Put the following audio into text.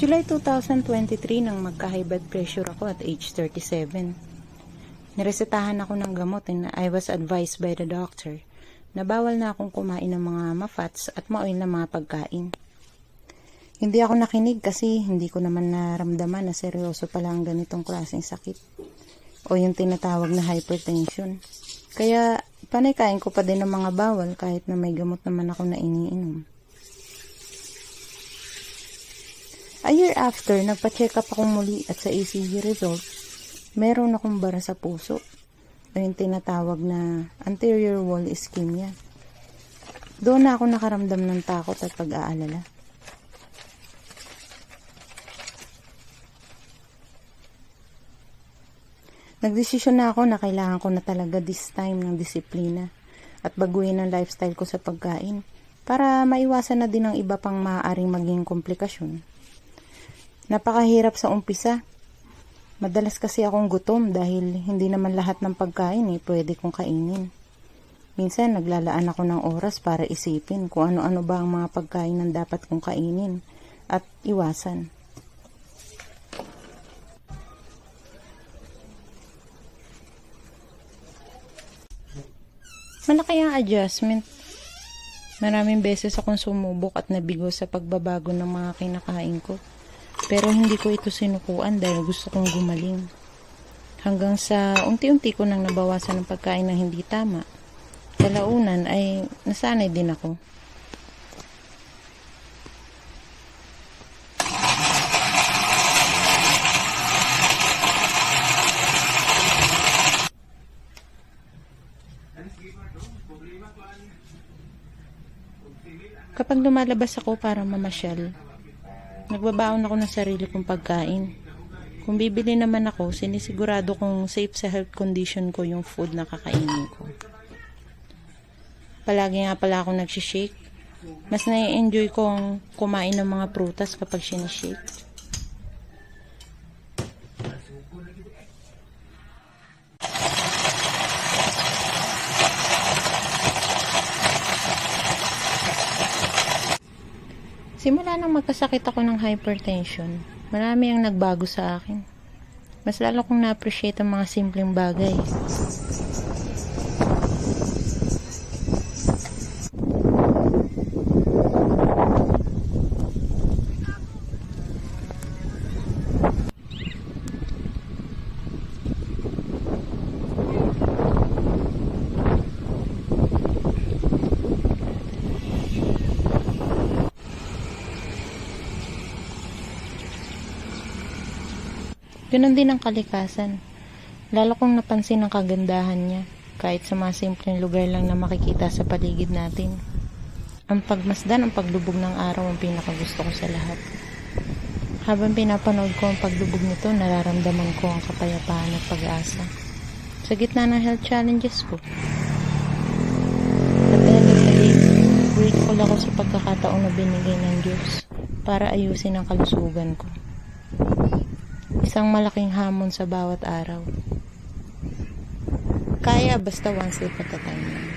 July 2023 nang magka-high blood pressure ako at age 37. Niresetahan ako ng gamot and I was advised by the doctor na bawal na akong kumain ng mga mafats at ma-oil na mga pagkain. Hindi ako nakinig kasi hindi ko naman naramdaman na seryoso pala ang ganitong klaseng sakit o yung tinatawag na hypertension. Kaya panay kain ko pa din ng mga bawal kahit na may gamot naman ako na iniinom. A year after, nagpa-check up akong muli at sa ECG result, meron akong bara sa puso o yung tinatawag na anterior wall ischemia. Doon na ako nakaramdam ng takot at pag-aalala. Nagdesisyon na ako na kailangan ko na talaga this time ng disiplina at baguhin ang lifestyle ko sa pagkain para maiwasan na din ang iba pang maaaring maging komplikasyon. Napakahirap sa umpisa. Madalas kasi akong gutom dahil hindi naman lahat ng pagkain pwede kong kainin. Minsan naglalaan ako ng oras para isipin kung ano-ano ba ang mga pagkain na dapat kong kainin at iwasan. Malaki ang adjustment. Maraming beses akong sumubok at nabigo sa pagbabago ng mga kinakain ko. Pero hindi ko ito sinukuan dahil gusto kong gumaling. Hanggang sa unti-unti ko nang nabawasan ng pagkain na hindi tama. Kalaunan ay nasanay din ako. Kapag lumalabas ako para mamasyal, nagbabaon ako ng sarili kong pagkain. Kung bibili naman ako, sinisigurado kong safe sa health condition ko yung food na kakainin ko. Palagi nga pala ako nagsishake. Mas nai-enjoy kong kumain ng mga prutas kapag sinishake. Simula nang magkasakit ako ng hypertension, marami ang nagbago sa akin. Mas lalo kong na-appreciate ang mga simpleng bagay. Ganon din ang kalikasan. Lalo kong napansin ang kagandahan niya, kahit sa mga simpleng lugar lang na makikita sa paligid natin. Ang pagmasdan, ang paglubog ng araw ang pinakagusto ko sa lahat. Habang pinapanood ko ang paglubog nito, nararamdaman ko ang kapayapaan at pag-asa. Sa gitna ng health challenges ko. At end of the day, grateful ako sa pagkakataon na binigay ng Diyos para ayusin ang kalusugan ko. Isang malaking hamon sa bawat araw. Kaya basta one step at a time.